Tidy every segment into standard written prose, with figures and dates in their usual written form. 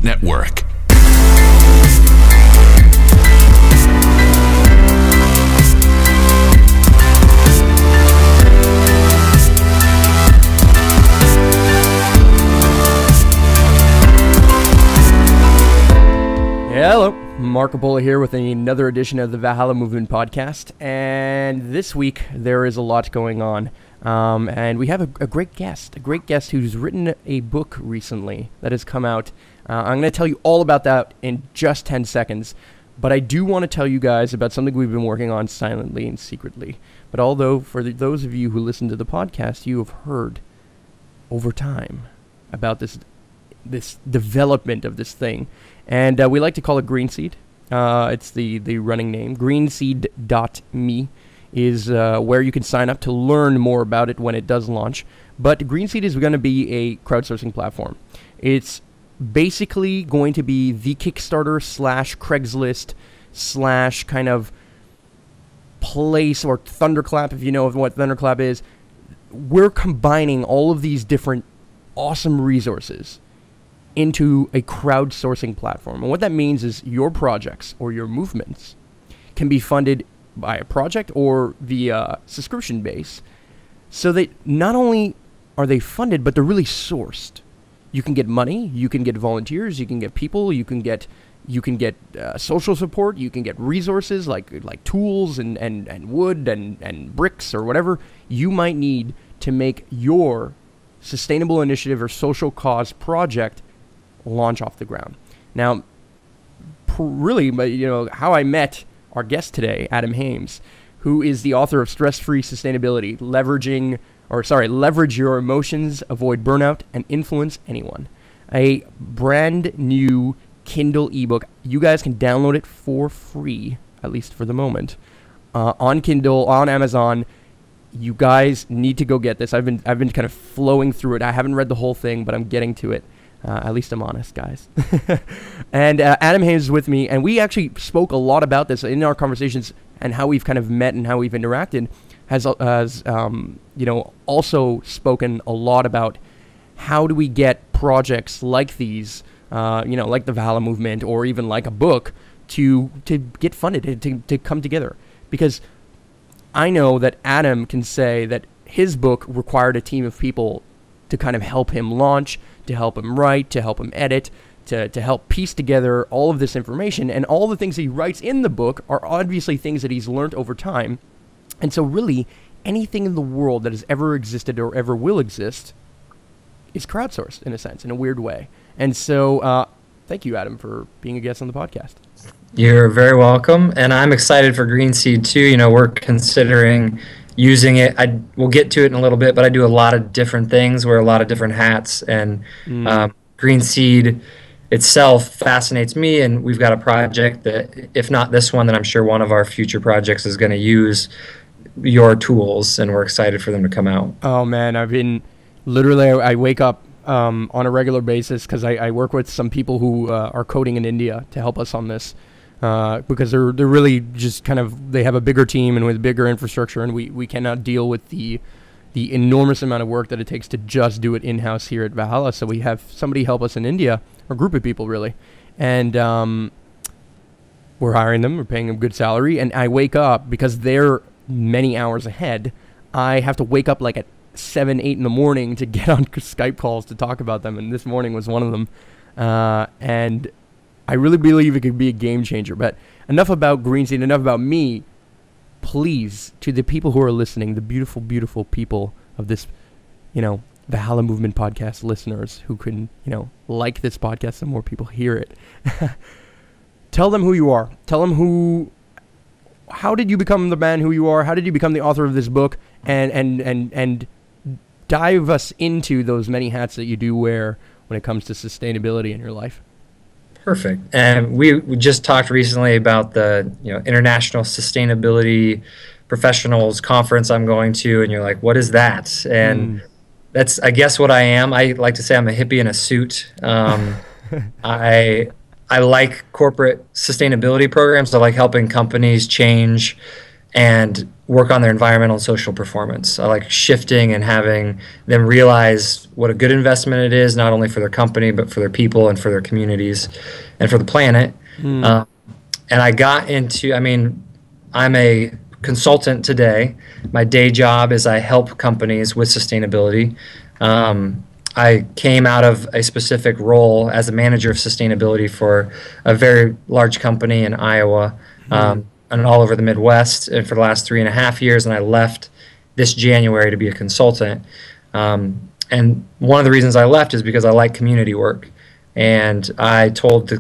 Network. Hello, Mark Capola here with another edition of the Valhalla Movement Podcast, and this week there is a lot going on, and we have a great guest who's written a book recently that has come out. I'm going to tell you all about that in just 10 seconds, but I do want to tell you guys about something we've been working on silently and secretly. But although for those of you who listen to the podcast, you have heard over time about this development of this thing. And we like to call it Greenseed. It's the running name. Greenseed.me is where you can sign up to learn more about it when it does launch. But Greenseed is going to be a crowdsourcing platform. It's basically going to be the Kickstarter / Craigslist / kind of place, or Thunderclap, if you know what Thunderclap is. We're combining all of these different awesome resources into a crowdsourcing platform. And what that means is your projects or your movements can be funded by a project or via subscription base, so that not only are they funded, but they're really sourced. You can get money, you can get volunteers, you can get people, you can get social support, you can get resources like tools and wood and bricks or whatever you might need to make your sustainable initiative or social cause project launch off the ground. Now, really, how I met our guest today, Adam Hames, who is the author of Stress-Free Sustainability, Leverage Your Emotions, Avoid Burnout, and Influence Anyone. A brand new Kindle ebook. You guys can download it for free, at least for the moment, on Kindle, on Amazon. You guys need to go get this. I've been kind of flowing through it. I haven't read the whole thing, but I'm getting to it. At least I'm honest, guys. And Adam Hames is with me, and we actually spoke a lot about this in our conversations and how we've kind of met and how we've interacted. Has also spoken a lot about how do we get projects like these, like the Valhalla movement or even like a book to get funded, to come together. Because I know that Adam can say that his book required a team of people to kind of help him launch, to help him write, to help him edit, to help piece together all of this information. And all the things that he writes in the book are obviously things that he's learned over time. And so really, anything in the world that has ever existed or ever will exist is crowdsourced, in a sense, in a weird way. And so thank you, Adam, for being a guest on the podcast. You're very welcome. And I'm excited for Greenseed, too. We're considering using it. We'll get to it in a little bit, but I do a lot of different things, wear a lot of different hats, and Greenseed itself fascinates me, and we've got a project that, if not this one, then I'm sure one of our future projects is going to use your tools, and we're excited for them to come out. Oh man, I wake up on a regular basis because I work with some people who are coding in India to help us on this. Because they're really just they have a bigger team and with bigger infrastructure, and we cannot deal with the enormous amount of work that it takes to just do it in-house here at Valhalla. So we have somebody help us in India, or a group of people really, and we're hiring them, we're paying them good salary, and I wake up, because they're many hours ahead, I have to wake up like at 7, 8 in the morning to get on Skype calls to talk about them, and this morning was one of them, and I really believe it could be a game changer. But enough about Greenseed, enough about me. Please, to the people who are listening, the beautiful, beautiful people of this, Valhalla Movement Podcast listeners who can, like this podcast so more people hear it. Tell them who you are. Tell them how did you become the man who you are? How did you become the author of this book? And dive us into those many hats that you do wear when it comes to sustainability in your life. Perfect. And we just talked recently about the International Sustainability Professionals Conference I'm going to, and you're like, what is that? And that's, I guess, what I am. I like to say I'm a hippie in a suit. I like corporate sustainability programs. I like helping companies change and work on their environmental and social performance. I like shifting and having them realize what a good investment it is, not only for their company, but for their people and for their communities and for the planet. Mm. And I got into, I mean, I'm a consultant today. My day job is I help companies with sustainability. I came out of a specific role as a manager of sustainability for a very large company in Iowa, and all over the Midwest, and for the last 3.5 years. And I left this January to be a consultant. And one of the reasons I left is because I like community work. And I told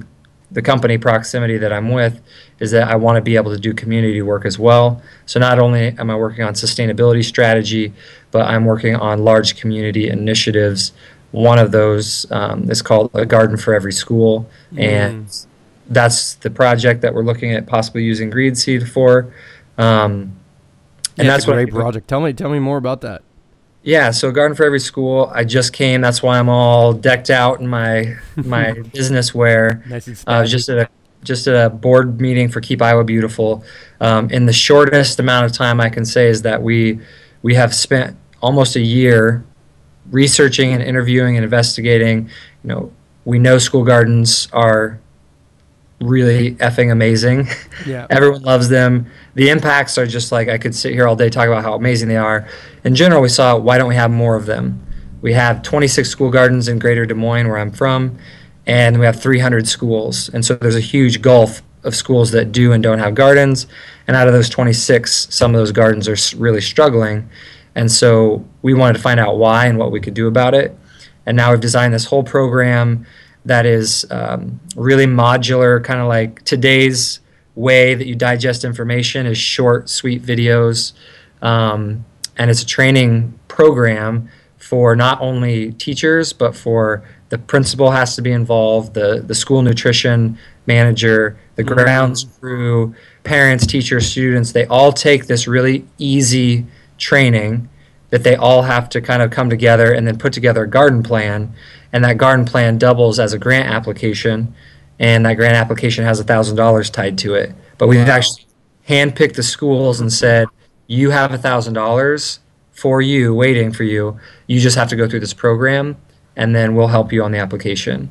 the company Proximity that I'm with is that I want to be able to do community work as well. So not only am I working on sustainability strategy, but I'm working on large community initiatives. One of those is called A Garden for Every School, and that's the project that we're looking at possibly using green seed for. And that's a great project. Tell me more about that. Yeah, so Garden for Every School. I just came. That's why I'm all decked out in my business wear. Nice and just at a board meeting for Keep Iowa Beautiful. In the shortest amount of time I can say is that we have spent almost a year researching and interviewing and investigating. We know school gardens are really effing amazing. Yeah. Everyone loves them. The impacts are just like, I could sit here all day talking about how amazing they are. In general, we saw, why don't we have more of them? We have 26 school gardens in Greater Des Moines, where I'm from, and we have 300 schools. And so there's a huge gulf of schools that do and don't have gardens. And out of those 26, some of those gardens are really struggling. And so we wanted to find out why and what we could do about it. And now we've designed this whole program that is really modular, kind of like today's way that you digest information is short, sweet videos. And it's a training program for not only teachers, but for the principal has to be involved, the school nutrition manager, the grounds crew, parents, teachers, students. They all take this really easy training that they all have to kind of come together and then put together a garden plan. And that garden plan doubles as a grant application, and that grant application has $1,000 tied to it. But we've actually handpicked the schools and said, you have $1,000 for you, waiting for you. You just have to go through this program, and then we'll help you on the application.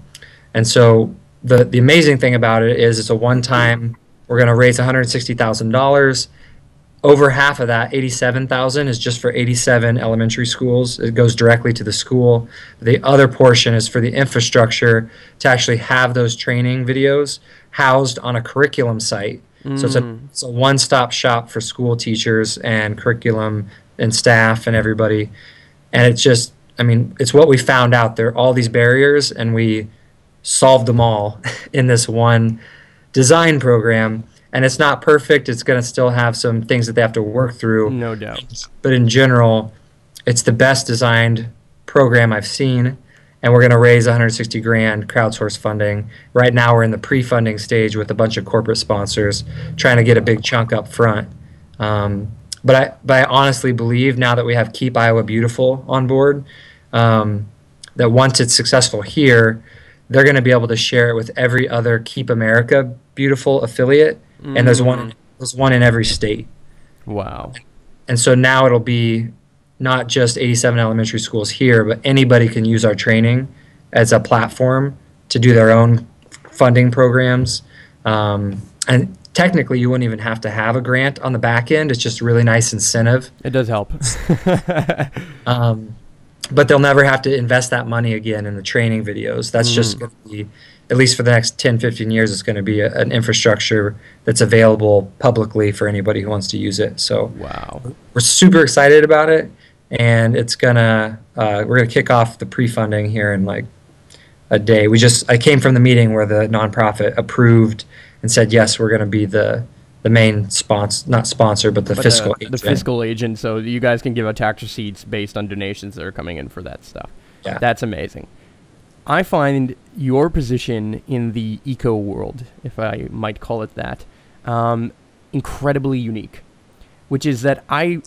And so the amazing thing about it is it's a one-time, we're going to raise $160,000. Over half of that, $87,000, is just for 87 elementary schools. It goes directly to the school. The other portion is for the infrastructure to actually have those training videos housed on a curriculum site. So it's a one-stop shop for school teachers and curriculum and staff and everybody. And it's just, I mean, it's what we found out. There are all these barriers, and we solved them all in this one design program. And it's not perfect. It's going to still have some things that they have to work through. No doubt. But in general, it's the best designed program I've seen. And we're going to raise 160 grand crowdsource funding. Right now, we're in the pre-funding stage with a bunch of corporate sponsors trying to get a big chunk up front. But I honestly believe, now that we have Keep Iowa Beautiful on board, that once it's successful here, they're going to be able to share it with every other Keep America Beautiful affiliate. And there's one in every state. Wow. And so now it'll be not just 87 elementary schools here, but anybody can use our training as a platform to do their own funding programs. And technically, you wouldn't even have to have a grant on the back end. It's just a really nice incentive. It does help. But they'll never have to invest that money again in the training videos. That's just going to be, at least for the next 10, 15 years, it's going to be an infrastructure that's available publicly for anybody who wants to use it. So we're super excited about it, and it's gonna we're gonna kick off the pre-funding here in like a day. I came from the meeting where the nonprofit approved and said, yes, we're going to be the main sponsor, not sponsor, but the fiscal agent. The fiscal agent, so you guys can give out tax receipts based on donations that are coming in for that stuff. Yeah. That's amazing. I find your position in the eco world, if I might call it that, incredibly unique, which is that I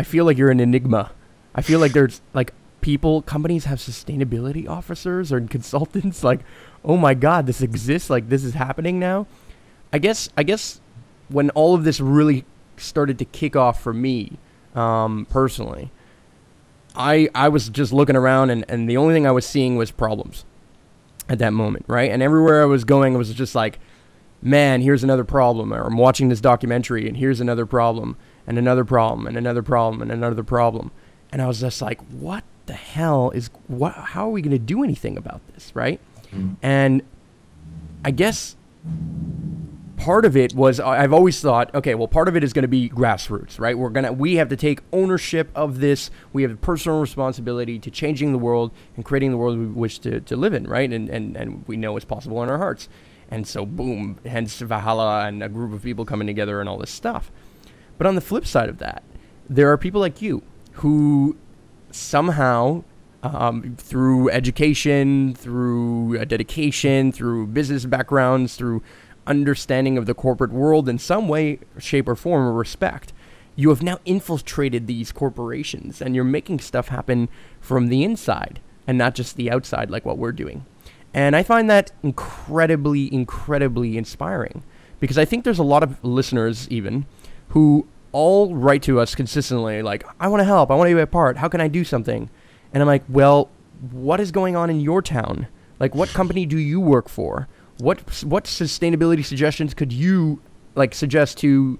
feel like you're an enigma. I feel like there's like companies have sustainability officers or consultants, like, oh my God, this exists, like this is happening now. I guess when all of this really started to kick off for me, personally, I was just looking around, and the only thing I was seeing was problems at that moment, right? And everywhere I was going, it was just like, man, here's another problem. Or I'm watching this documentary, and here's another problem, and another problem, and another problem, and another problem. And I was just like, what the hell is, how are we going to do anything about this, right? And I guess part of it was, I've always thought, okay, well, part of it is going to be grassroots, right? We have to take ownership of this. We have a personal responsibility to changing the world and creating the world we wish to live in, right? And we know it's possible in our hearts. And so, boom, hence Valhalla and a group of people coming together and all this stuff. But on the flip side of that, there are people like you who somehow, through education, through dedication, through business backgrounds, through understanding of the corporate world in some way, shape, or form, or respect, you have now infiltrated these corporations, and you're making stuff happen from the inside and not just the outside like what we're doing. And I find that incredibly, incredibly inspiring, because I think there's a lot of listeners even who all write to us consistently like, I want to help, I want to be a part, how can I do something? And I'm like, well, what is going on in your town? Like, what company do you work for? What sustainability suggestions could you suggest to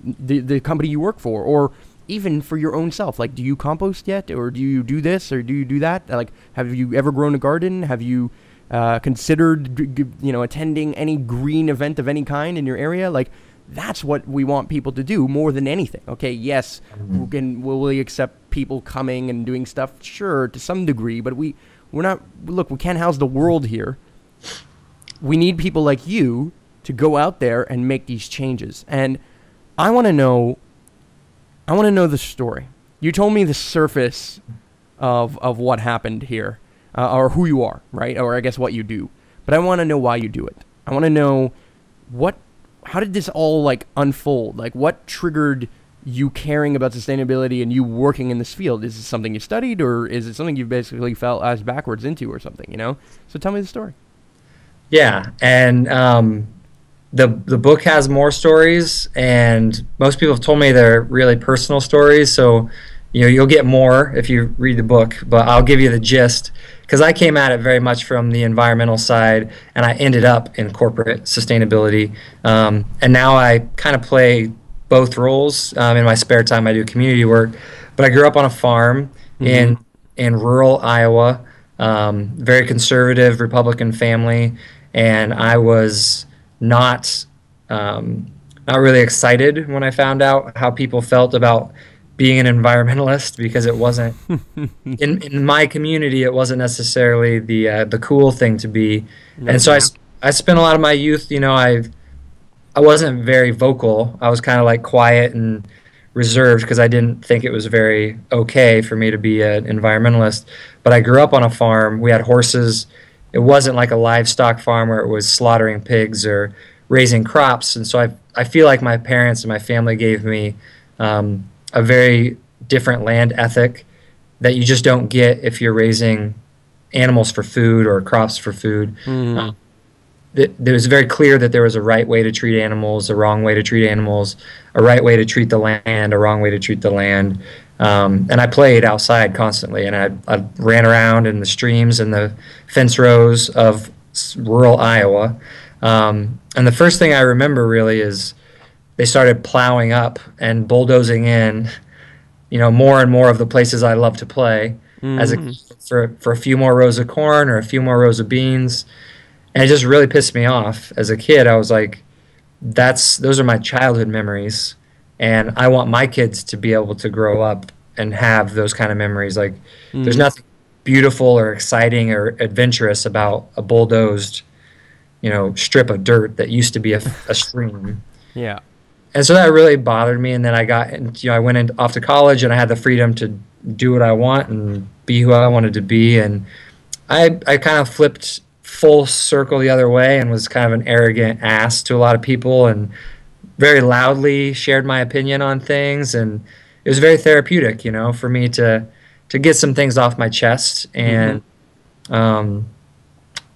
the company you work for, or even for your own self? Like, do you compost yet, or do you do this, or do you do that? Like, have you ever grown a garden? Have you considered attending any green event of any kind in your area? Like, that's what we want people to do more than anything. Okay, yes, will we accept people coming and doing stuff? Sure, to some degree, but we're not. Look, we can't house the world here. We need people like you to go out there and make these changes. And I want to know the story. You told me the surface of what happened here, or who you are, right? Or I guess what you do. But I want to know why you do it. I want to know how did this all unfold? Like, what triggered you caring about sustainability and you working in this field? Is this something you studied, or is it something you basically fell ass backwards into or something, So tell me the story. Yeah, and the book has more stories, and most people have told me they're really personal stories. So, you'll get more if you read the book, but I'll give you the gist, because I came at it very much from the environmental side, and I ended up in corporate sustainability, and now I kind of play both roles. In my spare time, I do community work, but I grew up on a farm in rural Iowa, very conservative Republican family. And I was not really excited when I found out how people felt about being an environmentalist, because it wasn't in my community. It wasn't necessarily the cool thing to be. And so I spent a lot of my youth. I wasn't very vocal. I was kind of quiet and reserved, because I didn't think it was very okay for me to be an environmentalist. But I grew up on a farm. We had horses. It wasn't like a livestock farm where it was slaughtering pigs or raising crops. And so I feel like my parents and my family gave me a very different land ethic that you just don't get if you're raising animals for food or crops for food. It was very clear that there was a right way to treat animals, a wrong way to treat animals, a right way to treat the land, a wrong way to treat the land. And I played outside constantly, and I ran around in the streams and the fence rows of rural Iowa. And the first thing I remember really is they started plowing up and bulldozing in, more and more of the places I love to play as for a few more rows of corn or a few more rows of beans. And it just really pissed me off. As a kid, I was like, those are my childhood memories. And I want my kids to be able to grow up and have those kind of memories. There's nothing beautiful or exciting or adventurous about a bulldozed, strip of dirt that used to be a stream. Yeah. And so that really bothered me. And then I went off to college, and I had the freedom to do what I want and be who I wanted to be. And I kind of flipped full circle the other way and was kind of an arrogant ass to a lot of people, and very loudly shared my opinion on things. And it was very therapeutic, for me to get some things off my chest. And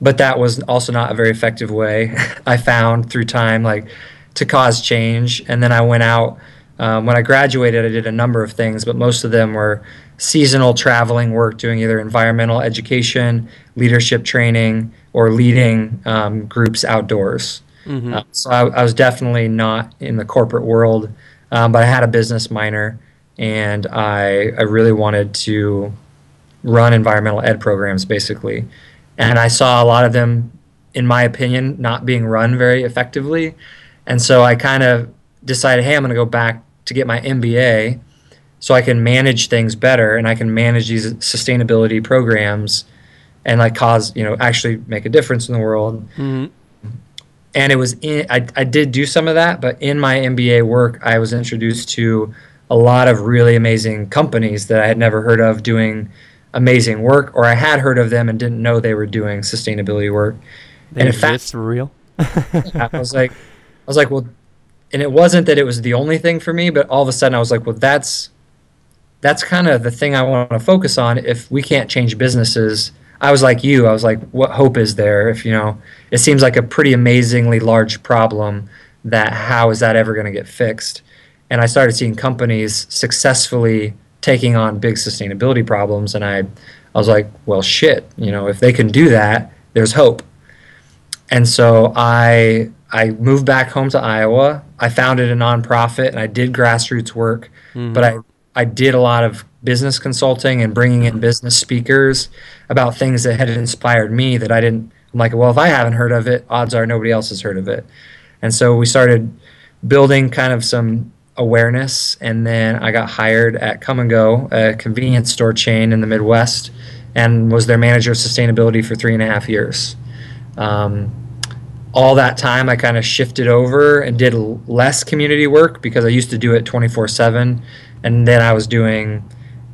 but that was also not a very effective way, I found through time, to cause change. And then I went out When I graduated, I did a number of things, but most of them were seasonal traveling work, doing either environmental education, leadership training, or leading groups outdoors. Mm-hmm. So I was definitely not in the corporate world, but I had a business minor, and I really wanted to run environmental ed programs, basically. And I saw a lot of them, in my opinion, not being run very effectively. And so I kind of decided, hey, I'm going to go back to get my MBA so I can manage things better and I can manage these sustainability programs and like cause, actually make a difference in the world. Mm-hmm. And it was I did do some of that, but in my MBA work, I was introduced to a lot of really amazing companies that I had never heard of doing amazing work, or I had heard of them and didn't know they were doing sustainability work. They And in exist fact, for real. I was like, well, and it wasn't that it was the only thing for me, but all of a sudden I was like, well, that's kind of the thing I want to focus on. If we can't change businesses, I was like you. I was like, what hope is there? If it seems like a pretty amazingly large problem. That how is that ever going to get fixed? And I started seeing companies successfully taking on big sustainability problems, and I was like, well, shit. If they can do that, there's hope. And so I moved back home to Iowa. I founded a nonprofit and I did grassroots work, Mm-hmm. but I did a lot of business consulting and bringing in business speakers about things that had inspired me that I didn't. I'm like, well, if I haven't heard of it, odds are nobody else has heard of it. And so we started building kind of some awareness, and then I got hired at Come and Go, a convenience store chain in the Midwest, and was their manager of sustainability for 3.5 years. All that time I kind of shifted over and did less community work because I used to do it 24/7, and then I was doing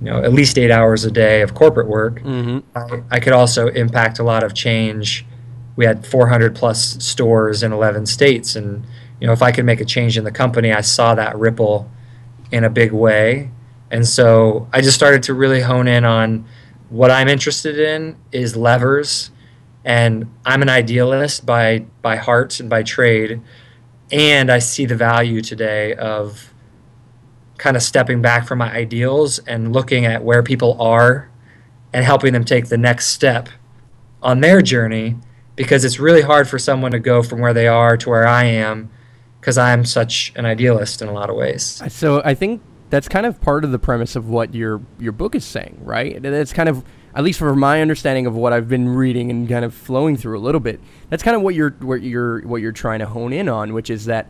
at least 8 hours a day of corporate work. Mm-hmm. I could also impact a lot of change. We had 400 plus stores in 11 states, and if I could make a change in the company, I saw that ripple in a big way. And so I just started to really hone in on what I'm interested in is levers. And I'm an idealist by heart and by trade, and I see the value today of kind of stepping back from my ideals and looking at where people are and helping them take the next step on their journey, because it's really hard for someone to go from where they are to where I am because I'm such an idealist in a lot of ways. So I think that's kind of part of the premise of what your book is saying, right? It's kind of, at least from my understanding of what I've been reading and kind of flowing through a little bit, that's kind of what you're trying to hone in on, which is that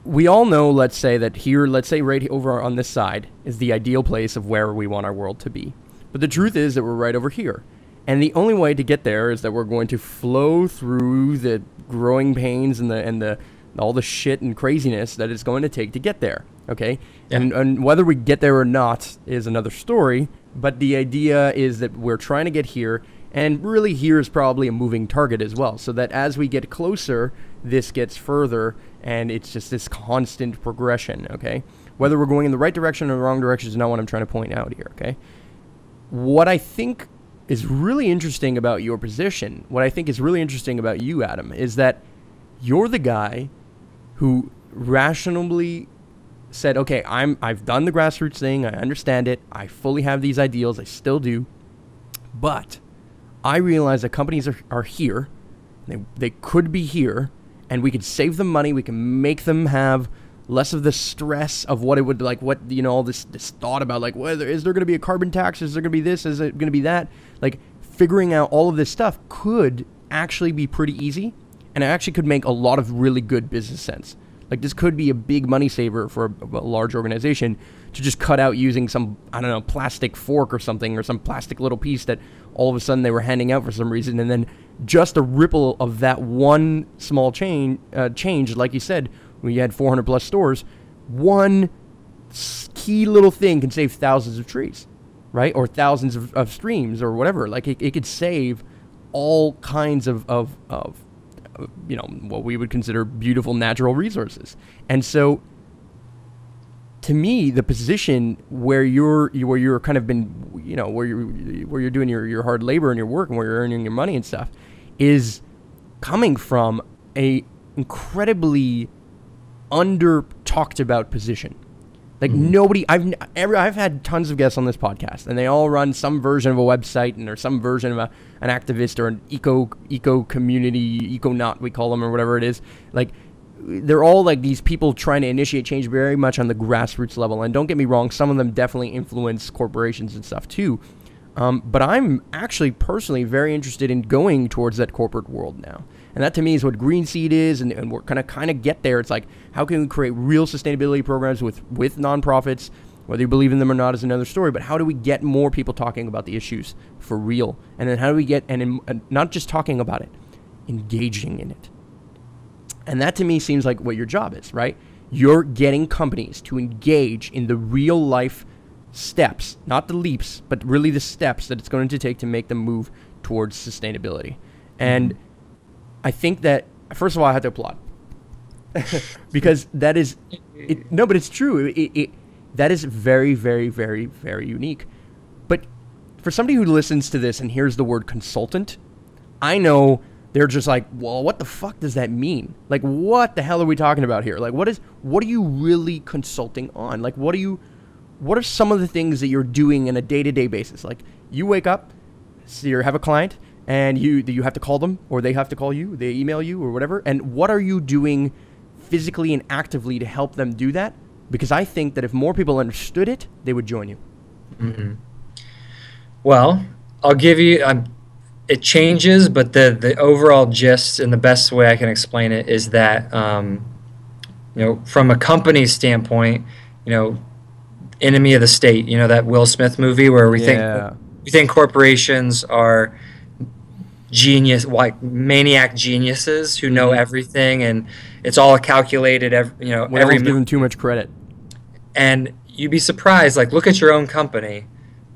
we all know, let's say right over on this side is the ideal place of where we want our world to be. But the truth is that we're right over here. And the only way to get there is that we're going to flow through the growing pains and the all the shit and craziness that it's going to take to get there. Okay? Yeah. And whether we get there or not is another story. But the idea is that we're trying to get here, and really here is probably a moving target as well, so that as we get closer, this gets further, and it's just this constant progression, okay? Whether we're going in the right direction or the wrong direction is not what I'm trying to point out here, okay? What I think is really interesting about your position, what I think is really interesting about you, Adam, is that you're the guy who rationally said, okay, I've done the grassroots thing, I understand it, I fully have these ideals, I still do, but I realize that companies are here, they could be here, and we could save them money, we can make them have less of the stress of what it would, like, what, all this thought about, like, whether, is there going to be a carbon tax, is there going to be this, is it going to be that, like, figuring out all of this stuff could actually be pretty easy, and it actually could make a lot of really good business sense. Like, this could be a big money saver for a large organization to just cut out using some, I don't know, plastic fork or something, or some plastic little piece that all of a sudden they were handing out for some reason. And then just a ripple of that one small change, like you said, when you had 400 plus stores, one key little thing can save thousands of trees, right? Or thousands of streams or whatever. Like, it could save all kinds of what we would consider beautiful natural resources. And so, to me, the position where you're kind of been, where you're doing your hard labor and your work and where you're earning your money and stuff, is coming from a incredibly under talked about position. Like nobody, I've had tons of guests on this podcast, and they all run some version of a website and or some version of an activist or an eco community, econaut we call them, or whatever it is. Like, they're all like these people trying to initiate change very much on the grassroots level. And don't get me wrong, some of them definitely influence corporations and stuff too. But I'm actually personally very interested in going towards that corporate world now. And that to me is what Green Seed is, and we're going to kind of get there. It's like, how can we create real sustainability programs with nonprofits? Whether you believe in them or not is another story, but how do we get more people talking about the issues for real? And then how do we get, not just talking about it, engaging in it? And that to me seems like what your job is, right? You're getting companies to engage in the real life steps, not the leaps, but really the steps that it's going to take to make them move towards sustainability. And I think that, first of all, I have to applaud. Because that is, no, but it's true. That is very, very, very, very unique. But for somebody who listens to this and hears the word consultant, I know they're just like, well, what the fuck does that mean? Like, what the hell are we talking about here? Like, what are you really consulting on? Like, what are some of the things that you're doing on a day-to-day basis? Like, you wake up, so you have a client, and you have to call them, or they have to call you, they email you, or whatever. And what are you doing physically and actively to help them do that? Because I think that if more people understood it, they would join you. Mm-hmm. Well, I'll give you, it changes, but the overall gist and the best way I can explain it is that, from a company standpoint, Enemy of the State, that Will Smith movie where we think corporations are maniac geniuses who know everything, and it's all calculated. Every give them too much credit. And you'd be surprised. Like, look at your own company.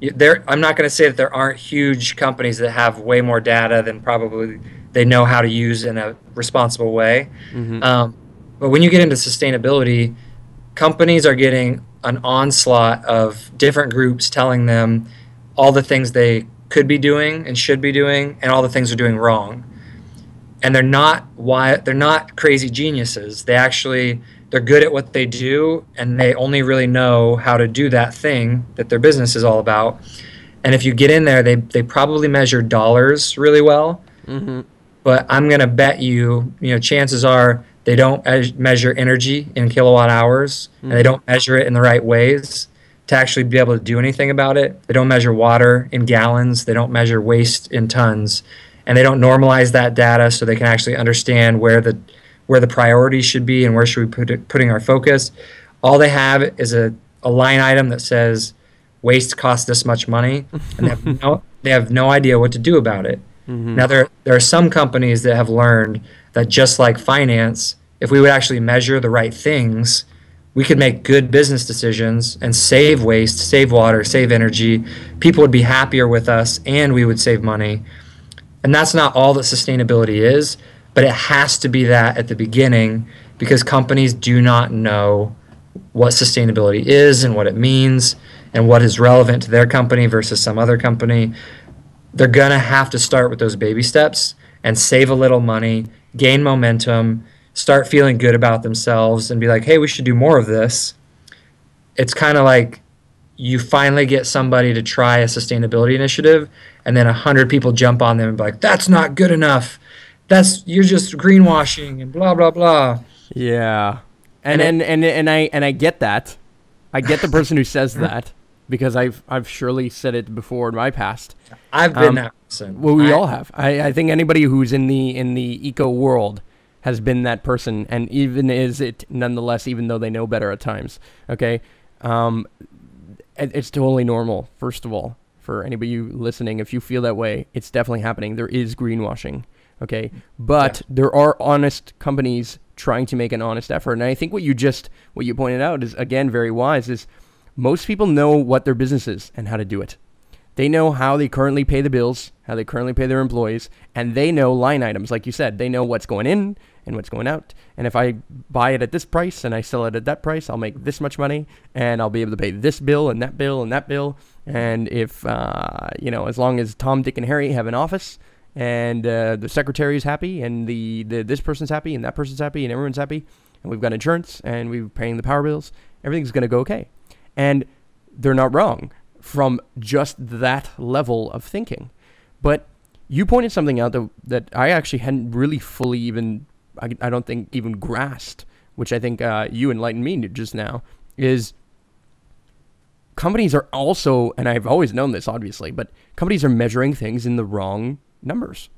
I'm not going to say that there aren't huge companies that have way more data than probably they know how to use in a responsible way. But when you get into sustainability, companies are getting an onslaught of different groups telling them all the things they could be doing and should be doing, and all the things they're doing wrong. And they're not crazy geniuses. They're good at what they do, and they only really know how to do that thing that their business is all about. And if you get in there, they probably measure dollars really well. But I'm going to bet you, chances are they don't measure energy in kilowatt hours, and they don't measure it in the right ways to actually be able to do anything about it. They don't measure water in gallons. They don't measure waste in tons. And they don't normalize that data so they can actually understand where the priorities should be and where should we putting our focus. All they have is a line item that says waste costs this much money, and they have no idea what to do about it. Now, there are some companies that have learned that, just like finance, if we would actually measure the right things, we could make good business decisions and save waste, save water, save energy. People would be happier with us, and we would save money. And that's not all that sustainability is, but it has to be that at the beginning, because companies do not know what sustainability is and what it means and what is relevant to their company versus some other company. They're going to have to start with those baby steps and save a little money, gain momentum, start feeling good about themselves, and be like, hey, we should do more of this. It's kind of like you finally get somebody to try a sustainability initiative, and then 100 people jump on them and be like, that's not good enough. You're just greenwashing and blah, blah, blah. Yeah. And I get that. I get the person who says that, because I've surely said it before in my past. I've been that person. Well, we all have. I think anybody who's in the eco world has been that person, and even is it nonetheless, even though they know better at times. Okay, it's totally normal. First of all, for anybody listening, if you feel that way, it's definitely happening. There is greenwashing. Okay, but there are honest companies trying to make an honest effort, and I think what you pointed out is, again, very wise. Is most people know what their business is and how to do it. They know how they currently pay the bills, how they currently pay their employees, and they know line items. Like you said, they know what's going in and what's going out. And if I buy it at this price and I sell it at that price, I'll make this much money, and I'll be able to pay this bill and that bill and that bill. And if, as long as Tom, Dick, and Harry have an office, and the secretary is happy, and the this person's happy, and that person's happy, and everyone's happy, and we've got insurance, and we're paying the power bills. Everything's going to go okay. And they're not wrong from just that level of thinking. But you pointed something out that I actually hadn't really fully even, I don't think, even grasped, which I think you enlightened me just now, is companies are also, and I've always known this, obviously, but companies are measuring things in the wrong numbers.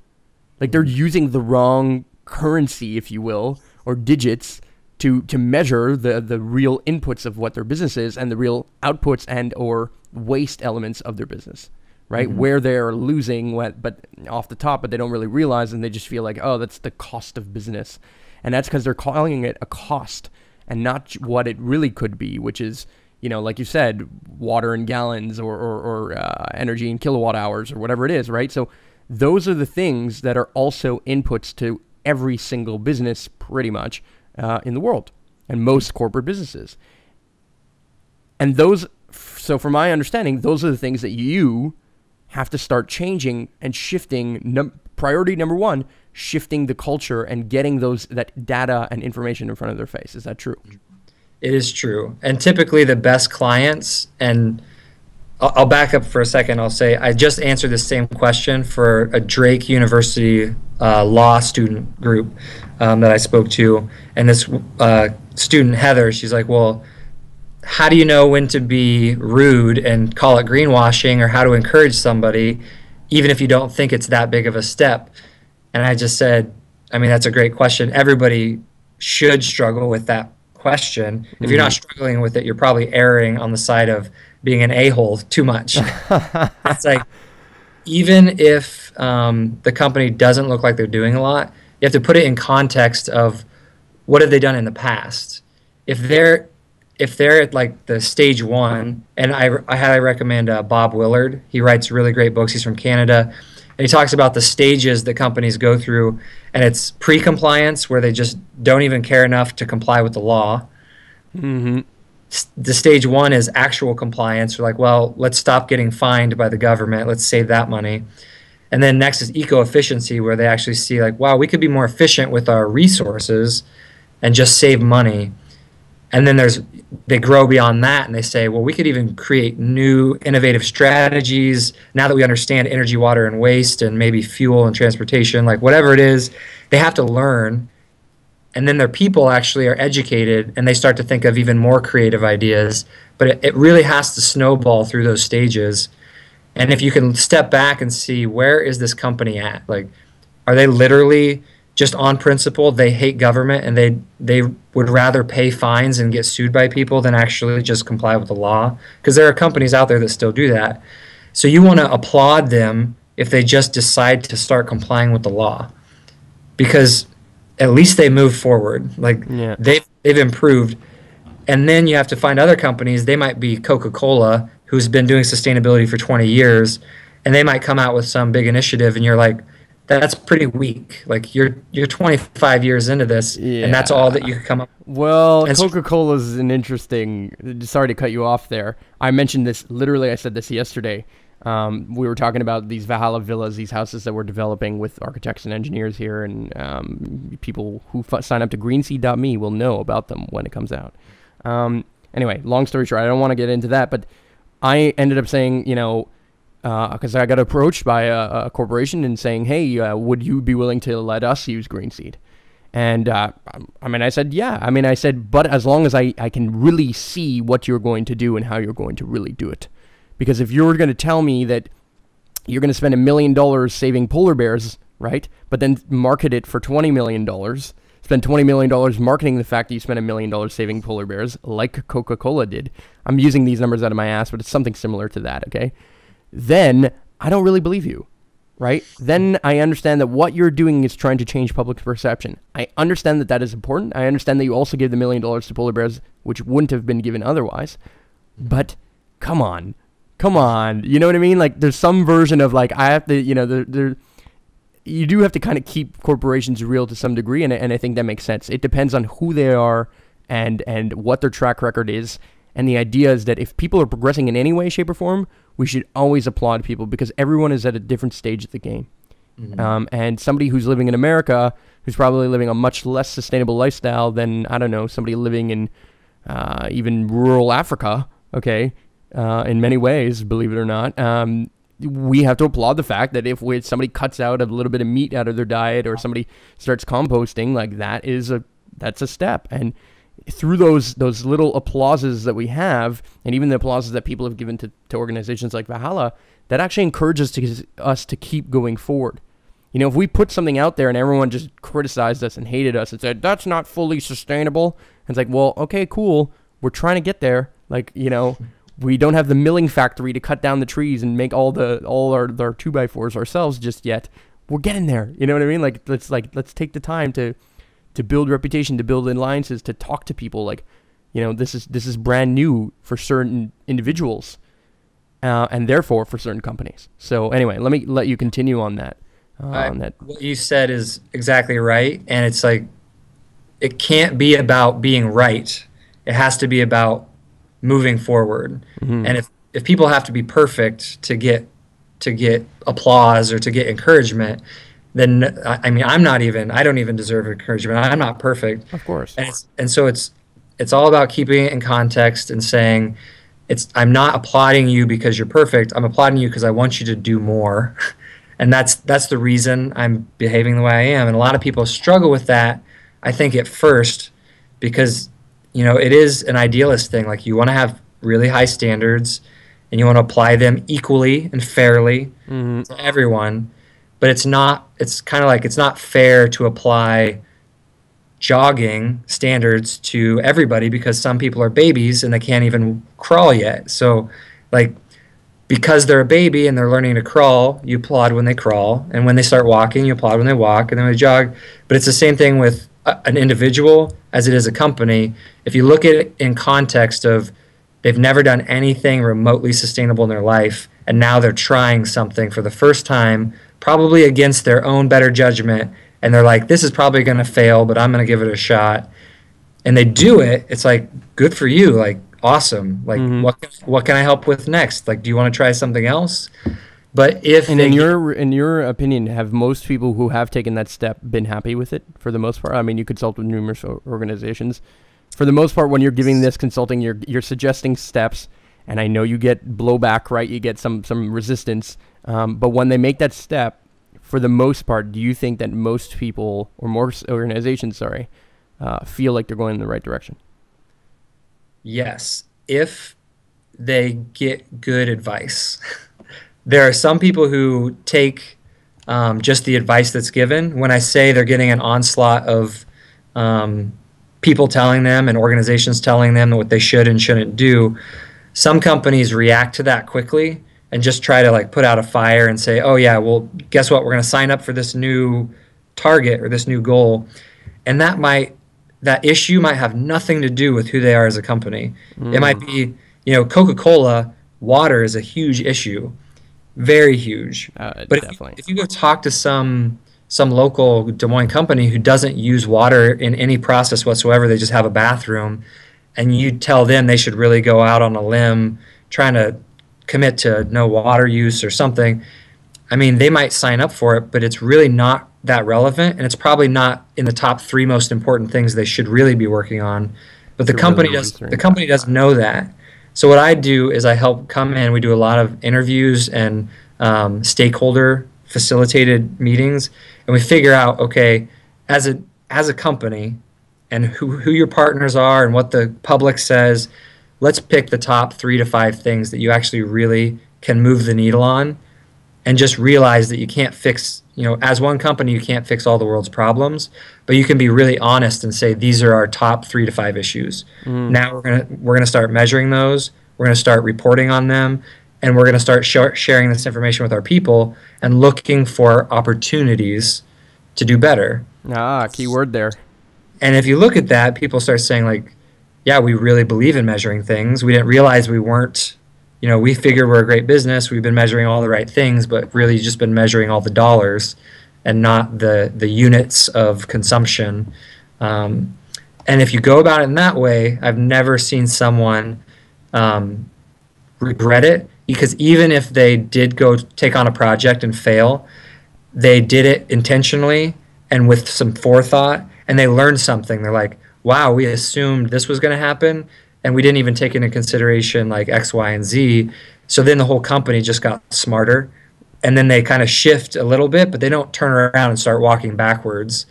Like they're using the wrong currency, if you will, or digits to measure the real inputs of what their business is and the real outputs and or waste elements of their business, right? Mm-hmm. Where they're losing but off the top, but they don't really realize, and they just feel like, oh, that's the cost of business. And that's because they're calling it a cost and not what it really could be, which is, you know, like you said, water in gallons or energy in kilowatt hours or whatever it is, right? So those are the things that are also inputs to every single business pretty much in the world and most corporate businesses. And those, so from my understanding, those are the things that you have to start changing and shifting. Priority number one, shifting the culture and getting that data and information in front of their face. Is that true? It is true. And typically the best clients, and I'll back up for a second. I'll say I just answered the same question for a Drake University law student group that I spoke to. And this student, Heather, she's like, well, how do you know when to be rude and call it greenwashing, or how to encourage somebody, even if you don't think it's that big of a step? And I just said, I mean, that's a great question. Everybody should struggle with that question. If you're not struggling with it, you're probably erring on the side of being an a-hole too much. It's like, even if the company doesn't look like they're doing a lot, you have to put it in context of what have they done in the past. If they're at like the stage one, and I highly recommend Bob Willard. He writes really great books. He's from Canada. And he talks about the stages that companies go through, and it's pre-compliance, where they just don't even care enough to comply with the law. Mm-hmm. The stage one is actual compliance. We're like, well, let's stop getting fined by the government. Let's save that money. And then next is eco-efficiency, where they actually see like, wow, we could be more efficient with our resources and just save money. And then they grow beyond that, and they say, well, we could even create new innovative strategies now that we understand energy, water, and waste, and maybe fuel and transportation, like whatever it is, they have to learn. And then their people actually are educated, and they start to think of even more creative ideas. But it really has to snowball through those stages. And if you can step back and see, where is this company at? Like, are they literally just on principle, they hate government, and they would rather pay fines and get sued by people than actually just comply with the law? Because there are companies out there that still do that. So you want to applaud them if they just decide to start complying with the law, because at least they move forward. Like, yeah, they've improved. And then you have to find other companies. They might be Coca-Cola, who's been doing sustainability for 20 years, and they might come out with some big initiative, and you're like, that's pretty weak. Like, you're 25 years into this, yeah, and that's all that you can come up with. Well, Coca-Cola is an interesting, sorry to cut you off there. I mentioned this, literally I said this yesterday. We were talking about these Valhalla villas, these houses that we're developing with architects and engineers here, and people who sign up to greenseed.me will know about them when it comes out. Anyway, long story short, I don't want to get into that, but I ended up saying, you know, because I got approached by a corporation and saying, hey, would you be willing to let us use greenseed? And I mean, I said, yeah. I mean, I said, but as long as I can really see what you're going to do and how you're going to really do it. Because if you're going to tell me that you're going to spend $1 million saving polar bears, right, but then market it for $20 million, spend $20 million marketing the fact that you spent $1 million saving polar bears, like Coca-Cola did. I'm using these numbers out of my ass, but it's something similar to that, okay? Then I don't really believe you, right? Then I understand that what you're doing is trying to change public perception. I understand that that is important. I understand that you also give the $1 million to polar bears, which wouldn't have been given otherwise. But come on. You know what I mean? Like, there's some version of like, I have to, you know, you do have to kind of keep corporations real to some degree, and I think that makes sense. It depends on who they are and what their track record is. And the idea is that if people are progressing in any way, shape, or form, we should always applaud people, because everyone is at a different stage of the game. Mm-hmm. And somebody who's living in America who's probably living a much less sustainable lifestyle than, I don't know, somebody living in even rural Africa, okay, in many ways, believe it or not. We have to applaud the fact that if somebody cuts out a little bit of meat out of their diet, or somebody starts composting, like that's a step. And through those little applauses that we have, and even the applauses that people have given to organizations like Valhalla, that actually encourages us to keep going forward. You know, if we put something out there and everyone just criticized us and hated us and said, that's not fully sustainable, it's like, well, okay, cool. We're trying to get there. Like, you know, we don't have the milling factory to cut down the trees and make all our 2x4s ourselves just yet. We're getting there. You know what I mean? Let's take the time to build reputation, to build alliances, to talk to people. Like, you know, this is brand new for certain individuals, and therefore for certain companies. So anyway, let me let you continue on that. What you said is exactly right, and it's like, it can't be about being right. It has to be about moving forward. Mm-hmm. And if people have to be perfect to get applause or to get encouragement, then I mean, I don't even deserve encouragement. I'm not perfect. Of course. And so it's all about keeping it in context and saying, I'm not applauding you because you're perfect. I'm applauding you because I want you to do more. And that's the reason I'm behaving the way I am. And a lot of people struggle with that, I think, at first, because, you know, it is an idealist thing. Like, you want to have really high standards and you want to apply them equally and fairly to everyone. But it's kind of like, it's not fair to apply jogging standards to everybody, because some people are babies and they can't even crawl yet. So, like, because they're a baby and they're learning to crawl, you applaud when they crawl. And when they start walking, you applaud when they walk, and then when they jog. But it's the same thing with an individual as it is a company. If you look at it in context of, they've never done anything remotely sustainable in their life, and now they're trying something for the first time, probably against their own better judgment, and they're like, this is probably going to fail, but I'm going to give it a shot. And they do it. It's like, good for you. Like, awesome. Like, what can I help with next? Like, do you want to try something else? But in your opinion, have most people who have taken that step been happy with it for the most part? I mean, you consult with numerous organizations. For the most part, when you're giving this consulting, you're suggesting steps, and I know you get blowback, right? You get some resistance. But when they make that step, for the most part, do you think that most people, or most organizations, feel like they're going in the right direction? Yes, if they get good advice. There are some people who take just the advice that's given. When I say they're getting an onslaught of people telling them and organizations telling them what they should and shouldn't do, some companies react to that quickly and just try to, like, put out a fire and say, oh yeah, well, guess what? We're going to sign up for this new target or this new goal. And that issue might have nothing to do with who they are as a company. It might be, you know, Coca-Cola, water is a huge issue. Very huge. But if you go talk to some local Des Moines company who doesn't use water in any process whatsoever, they just have a bathroom, and you tell them they should really go out on a limb trying to commit to no water use or something, I mean, they might sign up for it, but it's really not that relevant, and it's probably not in the top 3 most important things they should really be working on. But the company doesn't know that. So what I do is I help come in. We do a lot of interviews and stakeholder facilitated meetings, and we figure out, okay, as a company, and who your partners are and what the public says, let's pick the top 3 to 5 things that you actually really can move the needle on, and just realize that you can't fix, you know, as one company, you can't fix all the world's problems, but you can be really honest and say, these are our top 3 to 5 issues. Now we're gonna start measuring those. We're gonna start reporting on them, and we're gonna start sharing this information with our people and looking for opportunities to do better. Key word there. And if you look at that, people start saying, like, yeah, we really believe in measuring things. We didn't realize we weren't. You know, we figured we're a great business. We've been measuring all the right things, but really just been measuring all the dollars and not the units of consumption. And if you go about it in that way, I've never seen someone regret it, because even if they did go take on a project and fail, they did it intentionally, and with some forethought, and they learned something. They're like, wow, we assumed this was going to happen, and we didn't even take into consideration like X, Y, and Z. So then the whole company just got smarter, and then they kind of shift a little bit, but they don't turn around and start walking backwards.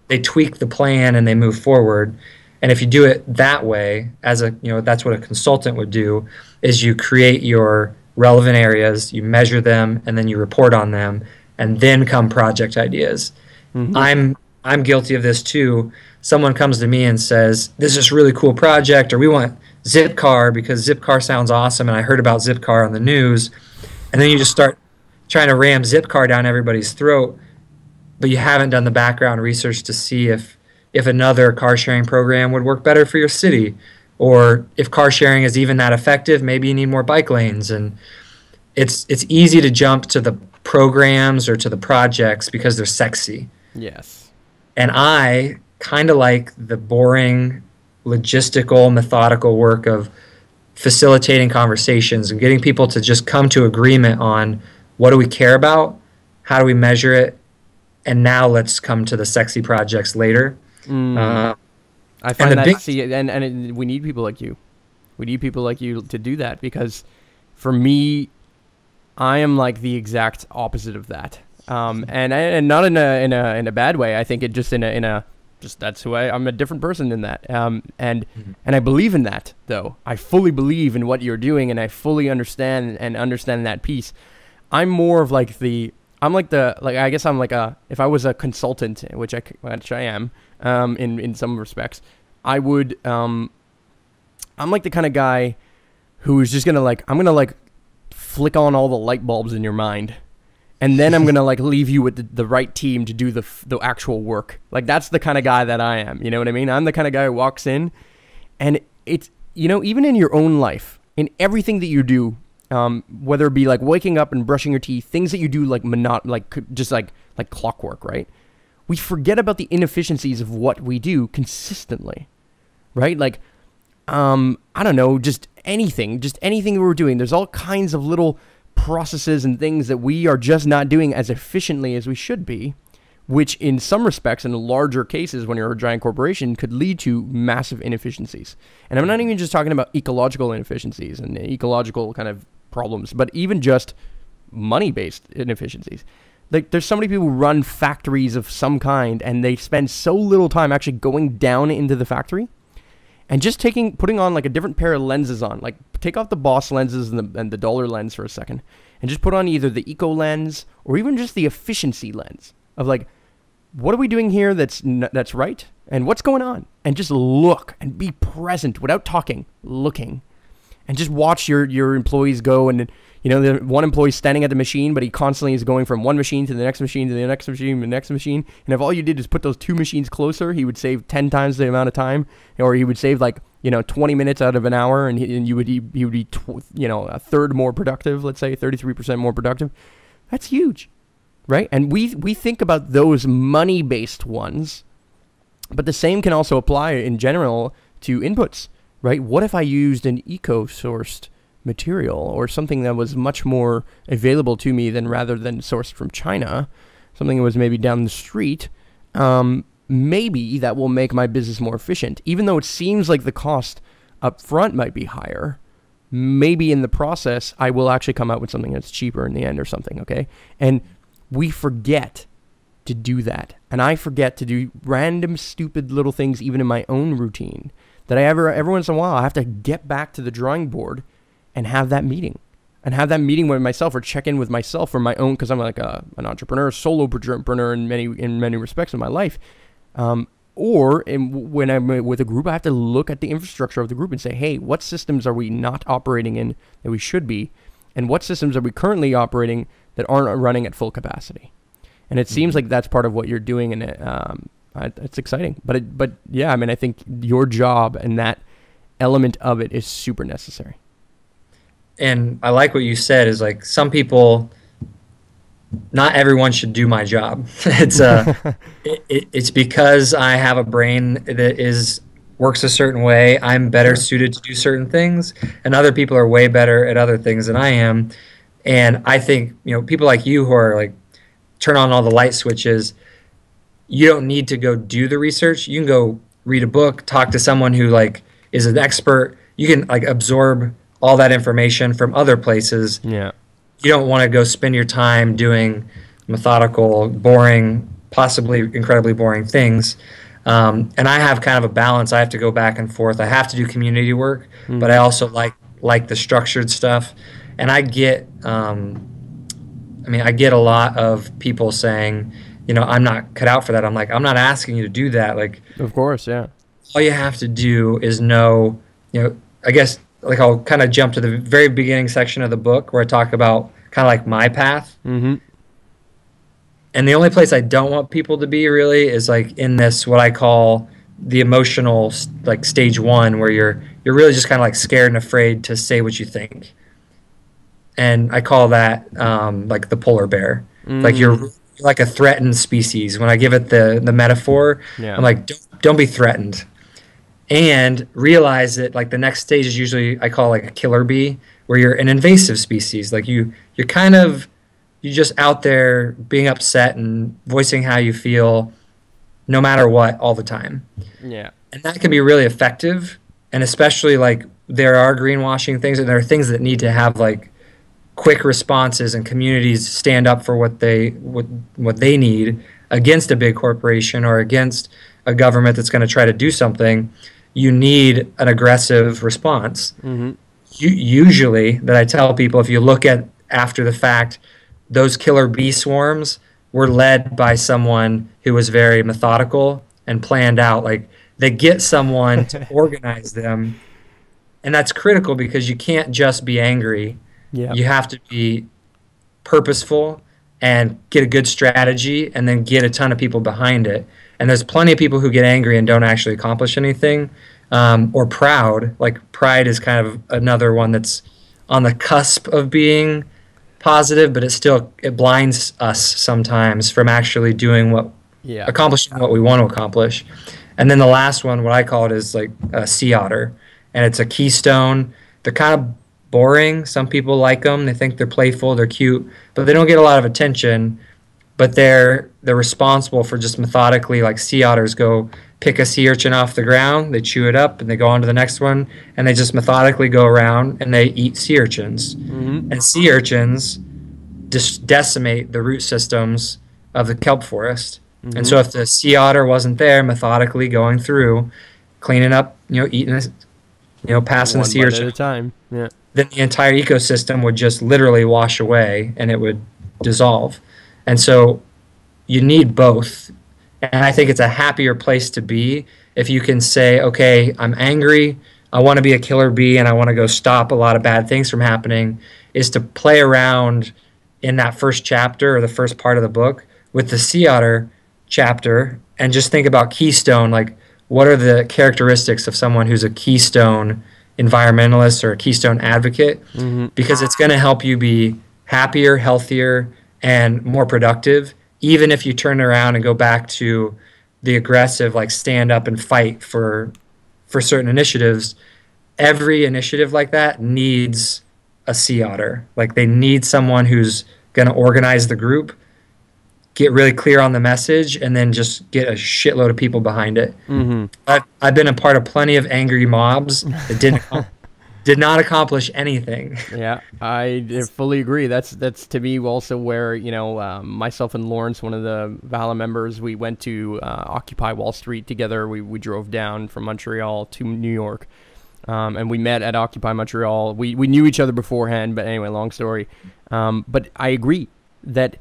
They tweak the plan and they move forward. And if you do it that way, as a, that's what a consultant would do, is you create your relevant areas, you measure them, and then you report on them, and then come project ideas. I'm guilty of this too. Someone comes to me and says, "This is a really cool project," or "We want Zipcar because Zipcar sounds awesome, and I heard about Zipcar on the news." And then you just start trying to ram Zipcar down everybody's throat, but you haven't done the background research to see if another car sharing program would work better for your city, or if car sharing is even that effective. Maybe you need more bike lanes. And it's easy to jump to the programs or to the projects because they're sexy. Yes. And I kind of like the boring, logistical, methodical work of facilitating conversations and getting people to just come to agreement on what do we care about, how do we measure it, and now let's come to the sexy projects later. I find that, we need people like you. We need people like you to do that, because for me, I am like the exact opposite of that. And not in a bad way. I think it just just that's who I'm a different person in that. And I believe in that, though. I fully believe in what you're doing, and I fully understand that piece. I'm more of like I guess I'm like if I was a consultant, which I am, in some respects, I would, I'm like the kind of guy who's just gonna I'm gonna flick on all the light bulbs in your mind, and then I'm gonna leave you with the right team to do the actual work. That's the kind of guy that I am. You know what I mean? I'm the kind of guy who walks in, and it's, even in your own life, in everything that you do, whether it be waking up and brushing your teeth, things that you do just like clockwork, right? We forget about the inefficiencies of what we do consistently, right? I don't know, just anything that we're doing. There's all kinds of little processes and things that we are just not doing as efficiently as we should be, which in some respects, in larger cases, when you're a giant corporation, could lead to massive inefficiencies. And I'm not even just talking about ecological inefficiencies and ecological kind of problems, but even just money-based inefficiencies. There's so many people who run factories of some kind, and they spend so little time actually going down into the factory and just putting on a different pair of lenses on. Take off the Boss lenses and the dollar lens for a second, and just put on either the eco lens or even just the efficiency lens of what are we doing here that's right, and what's going on, and just look and be present without talking, looking, and just watch your employees go. And the one employee's standing at the machine, but he constantly is going from one machine to the next machine to the next machine to the next machine. And if all you did is put those two machines closer, he would save 10 times the amount of time, or he would save 20 minutes out of an hour, and he would be a third more productive, let's say 33% more productive. That's huge, right? And we think about those money-based ones, but the same can also apply in general to inputs, right? What if I used an eco-sourced material, or something that was much more available to me rather than sourced from China, something that was maybe down the street? Maybe that will make my business more efficient, even though it seems like the cost up front might be higher. Maybe in the process, I will actually come out with something that's cheaper in the end or something, okay? And we forget to do that. And I forget to do random, stupid little things, even in my own routine, that every once in a while, I have to get back to the drawing board and have that meeting. And have that meeting with myself, or check in with myself for my own, because I'm an entrepreneur, solopreneur in many respects in my life. When I'm with a group, I have to look at the infrastructure of the group and say, hey, what systems are we not operating in that we should be? And what systems are we currently operating that aren't running at full capacity? And it seems like that's part of what you're doing, and it's exciting. But yeah, I think your job and that element of it is super necessary. And I like what you said is some people, not everyone should do my job. It's because I have a brain that works a certain way. I'm better suited to do certain things, and other people are way better at other things than I am. And I think people like you who are turn on all the light switches. you don't need to go do the research. You can go read a book, talk to someone who like is an expert. You can like absorb all that information from other places. Yeah. You don't want to go spend your time doing methodical, boring, possibly incredibly boring things. And I have kind of a balance. I have to go back and forth. I have to do community work, but I also like the structured stuff. And I get a lot of people saying, I'm not cut out for that. I'm like, I'm not asking you to do that. Like, Of course, yeah. all you have to do is know, I guess, like I'll kind of jump to the very beginning section of the book where I talk about kind of like my path. Mm-hmm. And the only place I don't want people to be really is like in this, what I call the emotional, like stage one, where you're really just kind of like scared and afraid to say what you think. And I call that like the polar bear. Like you're like a threatened species. When I give it the metaphor, Yeah. I'm like, don't be threatened. And realize that like the next stage is usually I call like a killer bee, where you're an invasive species. Like you're just out there being upset and voicing how you feel no matter what all the time. Yeah. And that can be really effective. And especially like there are greenwashing things, and there are things that need to have like quick responses, and communities stand up for what they need against a big corporation or against a government that's going to try to do something. You need an aggressive response. Mm-hmm. Usually, that I tell people, if you look at after the fact, those killer bee swarms were led by someone who was very methodical and planned out. Like they get someone to organize them, and that's critical because you can't just be angry. Yeah. You have to be purposeful and get a good strategy, and then get a ton of people behind it. And there's plenty of people who get angry and don't actually accomplish anything, or proud. Like pride is kind of another one that's on the cusp of being positive, but it blinds us sometimes from actually doing Yeah. accomplishing what we want to accomplish. And then the last one, what I call it, is like a sea otter, and it's a keystone. They're kind of boring. Some people like them. They think they're playful, they're cute, but they don't get a lot of attention. But they're responsible for just methodically, like sea otters go pick a sea urchin off the ground, they chew it up, and they go on to the next one, and they just methodically go around and they eat sea urchins. Mm-hmm. And sea urchins just decimate the root systems of the kelp forest. Mm-hmm. And so if the sea otter wasn't there methodically going through, cleaning up, eating, passing the One sea bite urchin, at a time. Yeah. then the entire ecosystem would just literally wash away and it would dissolve. And so you need both. And I think it's a happier place to be if you can say, okay, I'm angry, I want to be a killer bee, and I want to go stop a lot of bad things from happening, is to play around in that first chapter or the first part of the book with the sea otter chapter, and just think about keystone, like what are the characteristics of someone who's a keystone environmentalist or a keystone advocate, because it's going to help you be happier, healthier, and more productive, even if you turn around and go back to the aggressive, like stand up and fight for certain initiatives. Every initiative like that needs a sea otter. Like they need someone who's going to organize the group, get really clear on the message, and then just get a shitload of people behind it. I've been a part of plenty of angry mobs that did not accomplish anything. Yeah, I fully agree. That's to me also where, myself and Lawrence, one of the Valhalla members, we went to Occupy Wall Street together. We drove down from Montreal to New York, and we met at Occupy Montreal. We knew each other beforehand, but anyway, long story. But I agree that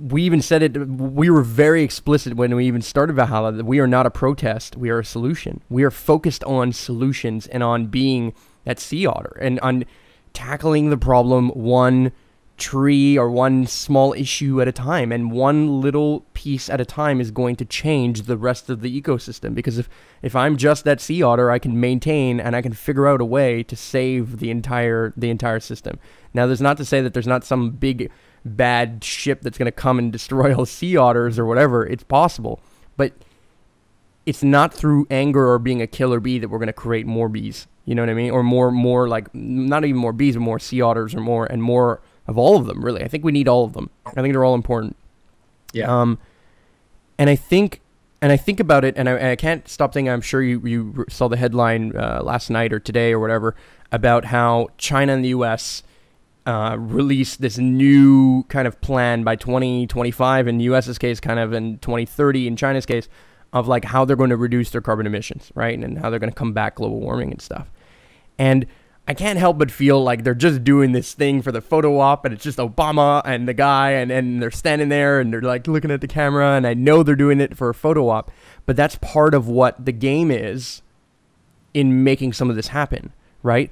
we even said it, we were very explicit when we even started Valhalla, that we are not a protest, we are a solution. We are focused on solutions and on being that sea otter and on tackling the problem one tree or one small issue at a time, and one little piece at a time is going to change the rest of the ecosystem. Because if I'm just that sea otter, I can maintain and I can figure out a way to save the entire system. Now, there's not to say that there's not some big bad ship that's going to come and destroy all sea otters or whatever. It's possible, but it's not through anger or being a killer bee that we're going to create more bees. You know what I mean? Or more like, not even more bees, but more sea otters, or more of all of them, really. I think we need all of them. I think they're all important. Yeah. And I think about it, and I can't stop thinking. I'm sure you saw the headline last night or today or whatever about how China and the U.S. Released this new kind of plan by 2025 in the U.S.'s case, kind of in 2030 in China's case, of like how they're going to reduce their carbon emissions, right, and how they're going to combat global warming and stuff. And I can't help but feel like they're just doing this thing for the photo op, and it's just Obama and the guy, and they're standing there and they're like looking at the camera, and I know they're doing it for a photo op, but that's part of what the game is in making some of this happen, right?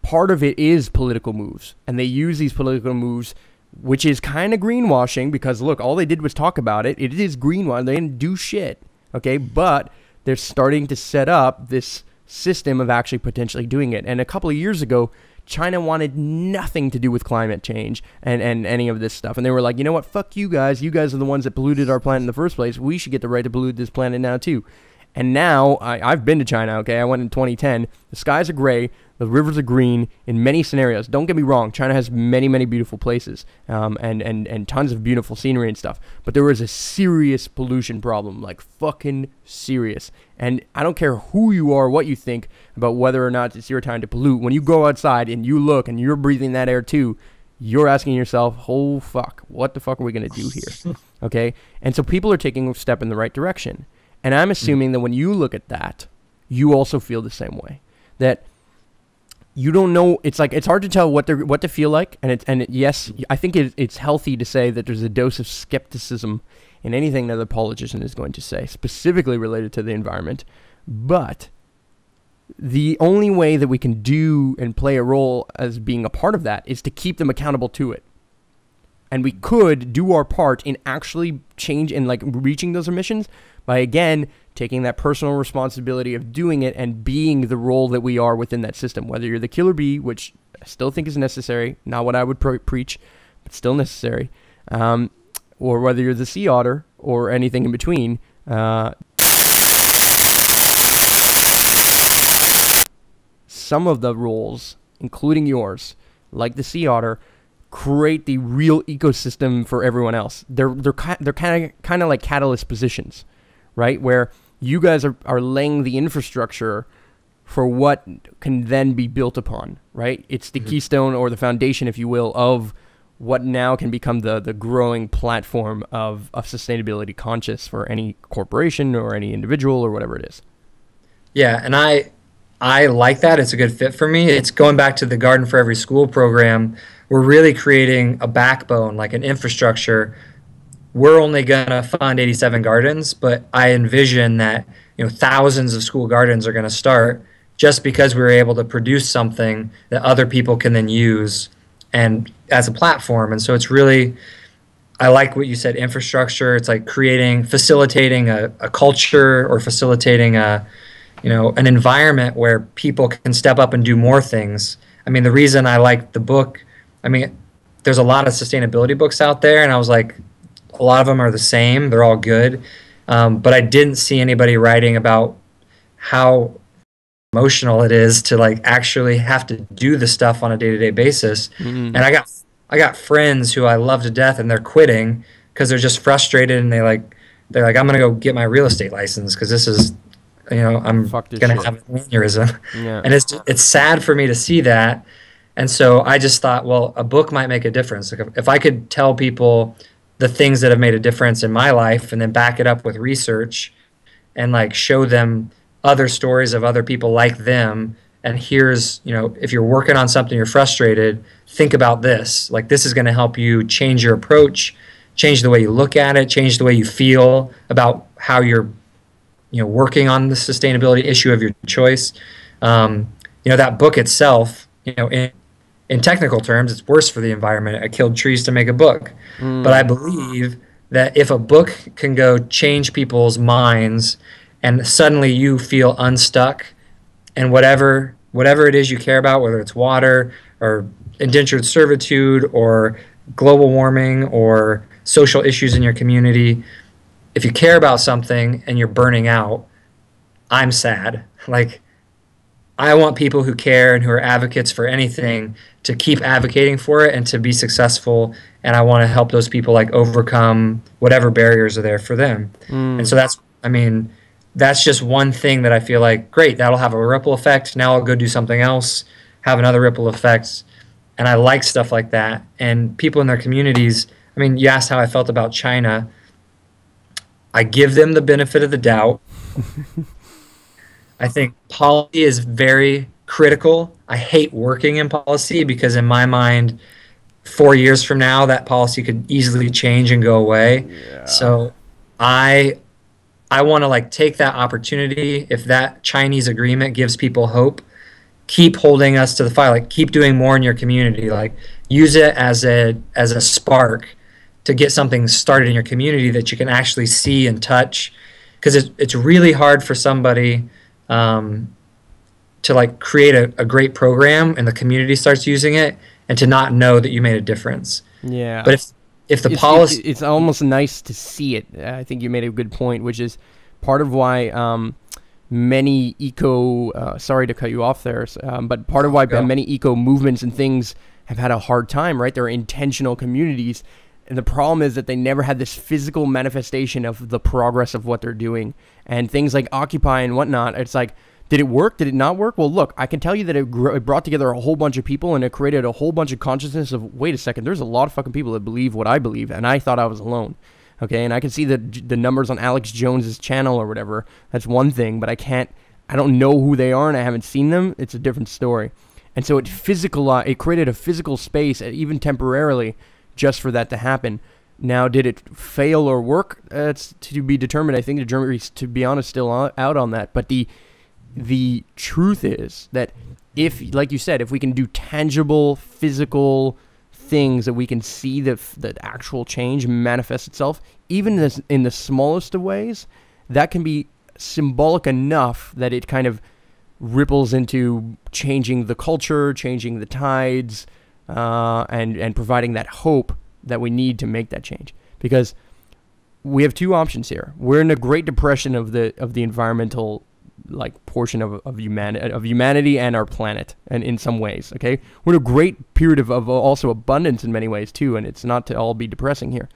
Part of it is political moves, and they use these political moves, which is kind of greenwashing, because look, all they did was talk about it. It is greenwashing. They didn't do shit, okay? But they're starting to set up this system of actually potentially doing it. And a couple of years ago, China wanted nothing to do with climate change and any of this stuff. And they were like, you know what? Fuck you guys. You guys are the ones that polluted our planet in the first place. We should get the right to pollute this planet now, too. And now, I've been to China, okay? I went in 2010. The skies are gray. The rivers are green in many scenarios. Don't get me wrong. China has many, many beautiful places and tons of beautiful scenery and stuff. But there is a serious pollution problem, like fucking serious. And I don't care who you are, what you think about whether or not it's your time to pollute. When you go outside and you look and you're breathing that air too, you're asking yourself, oh, fuck, what the fuck are we going to do here? Okay? And so people are taking a step in the right direction. And I'm assuming that when you look at that, you also feel the same way. That you don't know. It's like it's hard to tell what to feel like. And yes, I think it's healthy to say that there's a dose of skepticism in anything that a politician is going to say, specifically related to the environment. But the only way that we can do and play a role as being a part of that is to keep them accountable to it. And we could do our part in actually change and like reaching those emissions by, again, taking that personal responsibility of doing it and being the role that we are within that system. Whether you're the killer bee, which I still think is necessary, not what I would preach, but still necessary, or whether you're the sea otter or anything in between. Some of the roles, including yours, like the sea otter, create the real ecosystem for everyone else. They're kind of like catalyst positions, right? Where you guys are laying the infrastructure for what can then be built upon, right? It's the keystone or the foundation, if you will, of what now can become the growing platform of sustainability conscious for any corporation or any individual or whatever it is. Yeah, and I like that. It's a good fit for me. It's going back to the Garden for Every School program. We're really creating a backbone, like an infrastructure. We're only going to fund 87 gardens, but I envision that thousands of school gardens are going to start just because we were able to produce something that other people can then use and as a platform. And so it's really, I like what you said, infrastructure. It's like facilitating a culture or facilitating an environment where people can step up and do more things. I mean, the reason I like the book, there's a lot of sustainability books out there, and I was like, a lot of them are the same. They're all good. But I didn't see anybody writing about how emotional it is to like actually have to do the stuff on a day-to-day basis. And I got friends who I love to death, and they're quitting because they're just frustrated, and they're like, I'm gonna go get my real estate license because this is, I'm gonna have an aneurysm. Yeah. And it's sad for me to see that. And so I just thought, well, a book might make a difference. Like if I could tell people the things that have made a difference in my life and then back it up with research and like show them other stories of other people like them, and here's, if you're working on something, you're frustrated, think about this. Like this is going to help you change your approach, change the way you look at it, change the way you feel about how you're working on the sustainability issue of your choice. That book itself, in technical terms, it's worse for the environment. I killed trees to make a book. But I believe that if a book can go change people's minds and suddenly you feel unstuck, and whatever it is you care about, whether it's water or indentured servitude or global warming or social issues in your community, if you care about something and you're burning out, I'm sad. Like, I want people who care and who are advocates for anything to keep advocating for it and to be successful. And I want to help those people like overcome whatever barriers are there for them. And so that's, I mean, that's just one thing that I feel like, great, that'll have a ripple effect. Now I'll go do something else, have another ripple effect. And I like stuff like that. And people in their communities, I mean, you asked how I felt about China. I give them the benefit of the doubt. I think policy is very critical. I hate working in policy because in my mind, 4 years from now, that policy could easily change and go away. Yeah. So I want to like take that opportunity. If that Chinese agreement gives people hope, keep holding us to the fire. Like keep doing more in your community. Like use it as a spark to get something started in your community that you can actually see and touch. Because it's really hard for somebody to like create a great program and the community starts using it and to not know that you made a difference. Yeah. But if the policy, it's almost nice to see it. I think you made a good point, which is part of why many sorry to cut you off there, but part of why many eco movements and things have had a hard time, right? They're intentional communities. And the problem is that they never had this physical manifestation of the progress of what they're doing. And things like Occupy and whatnot, it's like, did it work? Did it not work? Well, look, I can tell you that it brought together a whole bunch of people and it created a whole bunch of consciousness of, wait a second, there's a lot of fucking people that believe what I believe, and I thought I was alone. Okay, and I can see the numbers on Alex Jones's channel or whatever. That's one thing, but I don't know who they are and I haven't seen them. It's a different story. And so it created a physical space, even temporarily, just for that to happen. Now, did it fail or work? It's to be determined. I think the jury's, to be honest, still out on that. But the truth is that if, like you said, if we can do tangible, physical things that we can see the actual change manifest itself, even in the smallest of ways, that can be symbolic enough that it kind of ripples into changing the culture, changing the tides, and providing that hope that we need to make that change. Because we have two options here. We're in a Great Depression of the environmental like portion of humanity and our planet, and in some ways, okay, we're in a great period of also abundance in many ways too, and it's not to all be depressing here,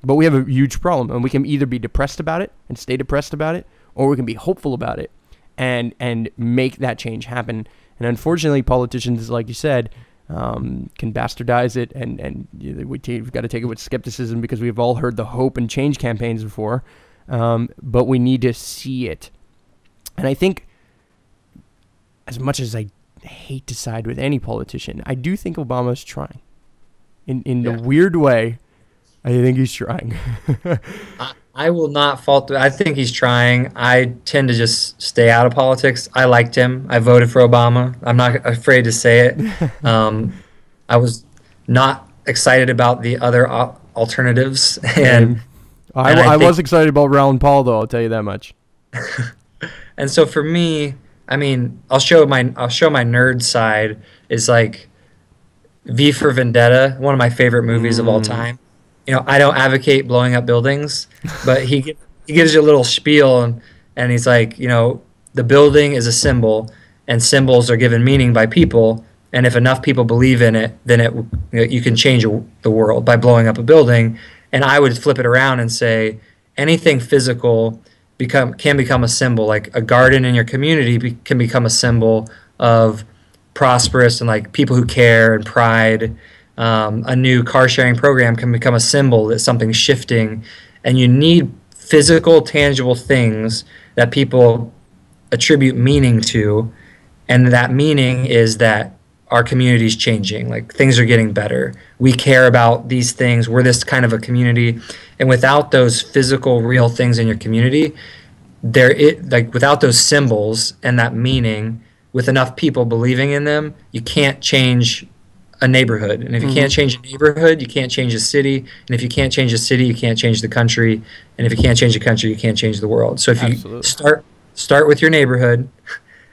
but we have a huge problem, and we can either be depressed about it and stay depressed about it, or we can be hopeful about it and make that change happen. And unfortunately, politicians, like you said, can bastardize it, and we've got to take it with skepticism because we've all heard the hope and change campaigns before, but we need to see it. And I think, as much as I hate to side with any politician, I do think Obama's trying. In the weird way, I think he's trying. I will not fault. I think he's trying. I tend to just stay out of politics. I liked him. I voted for Obama. I'm not afraid to say it. I was not excited about the other alternatives, and I was excited about Ron Paul, though. I'll tell you that much. And so for me, I mean, I'll show my nerd side is like V for Vendetta, one of my favorite movies of all time. You know, I don't advocate blowing up buildings, but he gives you a little spiel, and he's like, you know, the building is a symbol, and symbols are given meaning by people, and if enough people believe in it, then you can change the world by blowing up a building. And I would flip it around and say anything physical can become a symbol. Like a garden in your community can become a symbol of prosperous and like people who care and pride. A new car sharing program can become a symbol that something's shifting, and you need physical, tangible things that people attribute meaning to, and that meaning is that our community's changing, like things are getting better. We care about these things. We're this kind of a community, and without those physical, real things in your community, without those symbols and that meaning, with enough people believing in them, you can't change a neighborhood. And if you can't change a neighborhood, you can't change a city. And if you can't change a city, you can't change the country. And if you can't change the country, you can't change the world. So if you start with your neighborhood,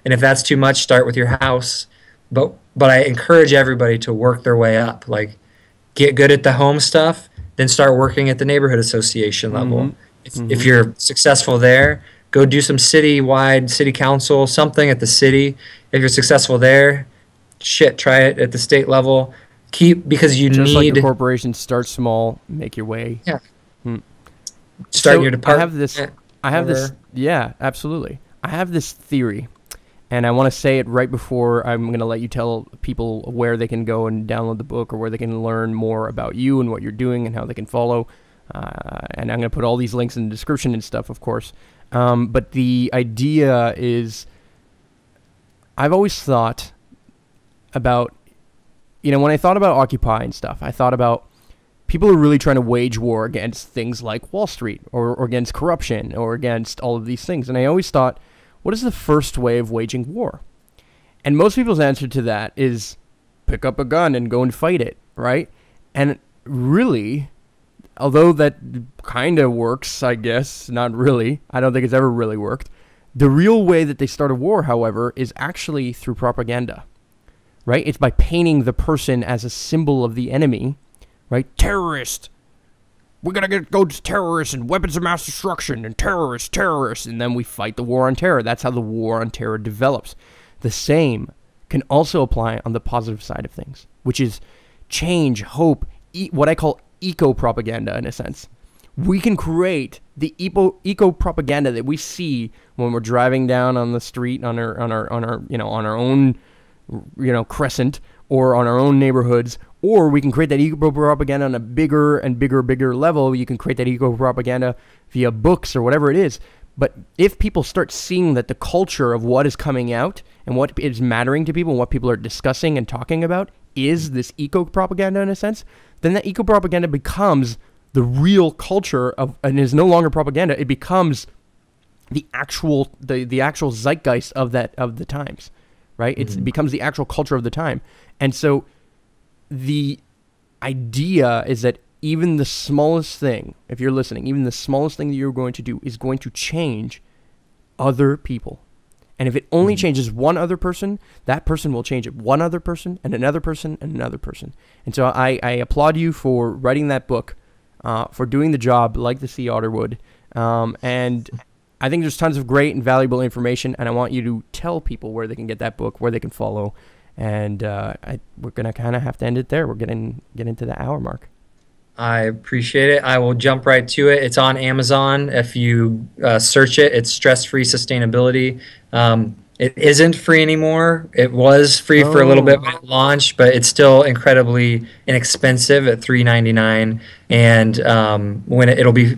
and if that's too much, start with your house. But I encourage everybody to work their way up. Like, get good at the home stuff, then start working at the neighborhood association level. If you're successful there, go do some city council, something at the city. If you're successful there, shit, try it at the state level. Because you Just like a need, corporation, start small, make your way. yeah, Hmm. start in So your I have department. this, yeah, absolutely. I have this theory, and I want to say it right before I'm going to let you tell people where they can go and download the book, or where they can learn more about you and what you're doing and how they can follow. And I'm going to put all these links in the description and stuff, of course. But the idea is, I've always thought about, when I thought about Occupy and stuff, I thought about people are really trying to wage war against things like Wall Street, or against corruption, or against all of these things. And I always thought, what is the first way of waging war? And most people's answer to that is pick up a gun and go and fight it, right? And really, although that kind of works, I guess, not really. I don't think it's ever really worked. The real way that they start a war, however, is actually through propaganda, right? It's by painting the person as a symbol of the enemy, right? Terrorist. We're going to go to terrorists and weapons of mass destruction and terrorists. And then we fight the war on terror. That's how the war on terror develops. The same can also apply on the positive side of things, which is change, hope, what I call eco-propaganda in a sense. We can create the eco-propaganda that we see when we're driving down on the street on our own crescent, or on our own neighborhoods, or we can create that eco-propaganda on a bigger and bigger level. You can create that eco-propaganda via books or whatever it is. But if people start seeing that the culture of what is coming out and what is mattering to people and what people are discussing and talking about is this eco-propaganda in a sense, then that eco-propaganda becomes the real culture of, and is no longer propaganda. It becomes the actual zeitgeist of the times, right? It becomes the actual culture of the time. And so the idea is that even the smallest thing, if you're listening, even the smallest thing that you're going to do is going to change other people. And if it only changes one other person, that person will change it one other person and another person and another person. And so I applaud you for writing that book, for doing the job like the Sea Otter would. And I think there's tons of great and valuable information, and I want you to tell people where they can get that book, where they can follow. And we're going to kind of have to end it there. We're getting into the hour mark. I appreciate it. I will jump right to it. It's on Amazon. If you search it, it's Stress-Free Sustainability. It isn't free anymore. It was free for a little bit when it launched, but it's still incredibly inexpensive at $3.99. And when it'll be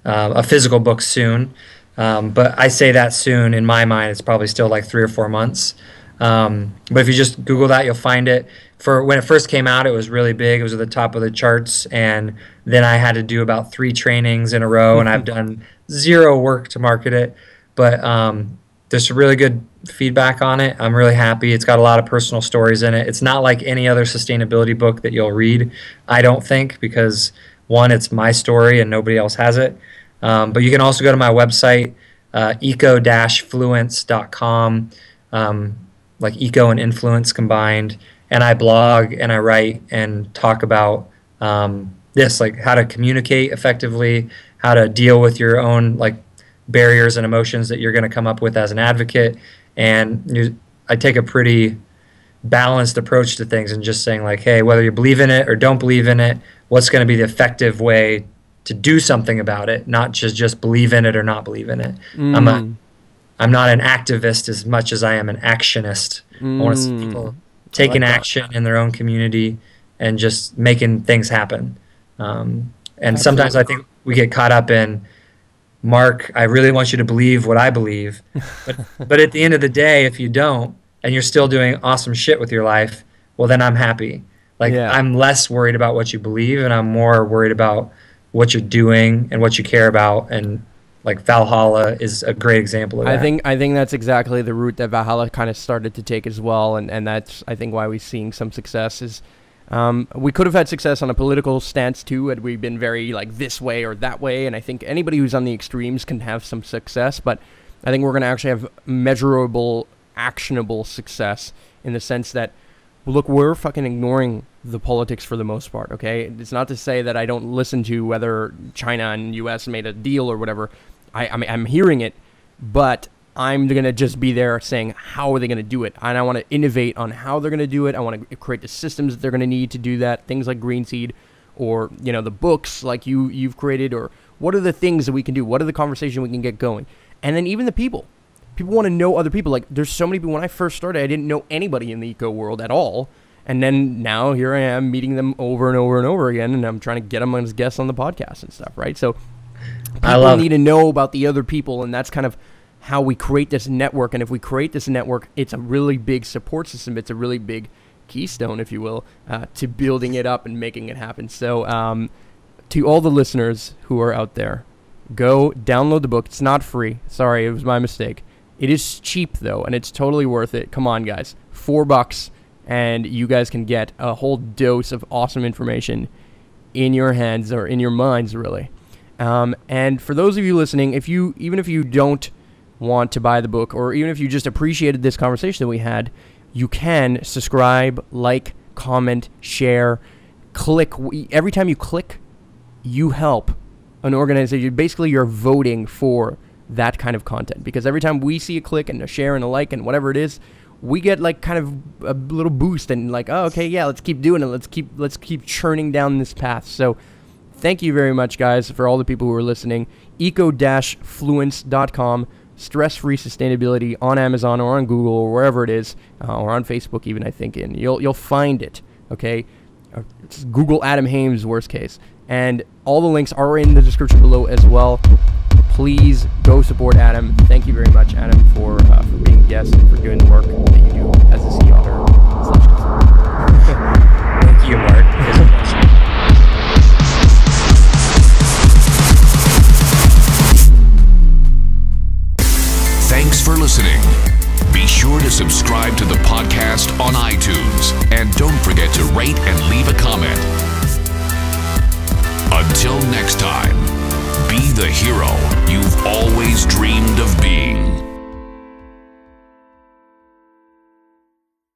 a physical book soon. But I say that soon. In my mind, it's probably still like 3 or 4 months. But if you just Google that, you'll find it. For when it first came out, it was really big. It was at the top of the charts, and then I had to do about 3 trainings in a row, and I've done 0 work to market it. But there's some really good feedback on it. I'm really happy. It's got a lot of personal stories in it. It's not like any other sustainability book that you'll read, I don't think, because one, it's my story and nobody else has it. But you can also go to my website, eco-fluence.com, like eco and influence combined. And I blog and I write and talk about this, like how to communicate effectively, how to deal with your own like barriers and emotions that you're going to come up with as an advocate. And I take a pretty balanced approach to things and just saying like, hey, whether you believe in it or don't believe in it, what's going to be the effective way to do something about it, not just believe in it or not believe in it. I'm not an activist as much as I am an actionist. I want to see people taking action in their own community and just making things happen. And sometimes I think we get caught up in, Mark, I really want you to believe what I believe. But at the end of the day, if you don't, and you're still doing awesome shit with your life, well, then I'm happy. Like, I'm less worried about what you believe, and I'm more worried about what you're doing and what you care about. And like Valhalla is a great example of that. I think that's exactly the route that Valhalla kind of started to take as well, and that's I think why we're seeing some success. Is we could have had success on a political stance too, had we been very like this way or that way, and I think anybody who's on the extremes can have some success, but I think we're going to actually have measurable, actionable success in the sense that, look, we're fucking ignoring the politics for the most part, okay? It's not to say that I don't listen to whether China and U.S. made a deal or whatever. I'm hearing it, but I'm going to just be there saying, how are they going to do it? And I want to innovate on how they're going to do it. I want to create the systems that they're going to need to do that, things like Green Seed, or, you know, the books like you've created, or what are the things that we can do? What are the conversation we can get going? And then even the people. People want to know other people. Like, there's so many people. When I first started, I didn't know anybody in the eco world at all. And then now here I am meeting them over and over and over again, and I'm trying to get them as guests on the podcast and stuff, right? So people need to know about the other people, and that's kind of how we create this network. And if we create this network, it's a really big support system. It's a really big keystone, if you will, to building it up and making it happen. So to all the listeners who are out there, go download the book. It's not free. Sorry, it was my mistake. It is cheap, though, and it's totally worth it. Come on, guys. $4, and you guys can get a whole dose of awesome information in your hands, or in your minds, really. And for those of you listening, even if you don't want to buy the book, or even if you just appreciated this conversation that we had, you can subscribe, like, comment, share, click. Every time you click, you help an organization. Basically, you're voting for that kind of content, because every time we see a click and a share and a like and whatever it is, we get like kind of a little boost and like, oh, okay, yeah, let's keep doing it. Let's keep churning down this path. So thank you very much, guys, for all the people who are listening. Eco-Fluence.com, stress-free sustainability, on Amazon or on Google or wherever it is, or on Facebook even, I think, and you'll find it. Okay, just Google Adam Hames, worst case, and all the links are in the description below as well. Please go support Adam. Thank you very much, Adam, for being a guest and for doing the work that you do as a sea otter. Thank you, Mark. Thanks for listening. Be sure to subscribe to the podcast on iTunes, and don't forget to rate and leave a comment. Until next time, be the hero you've always dreamed of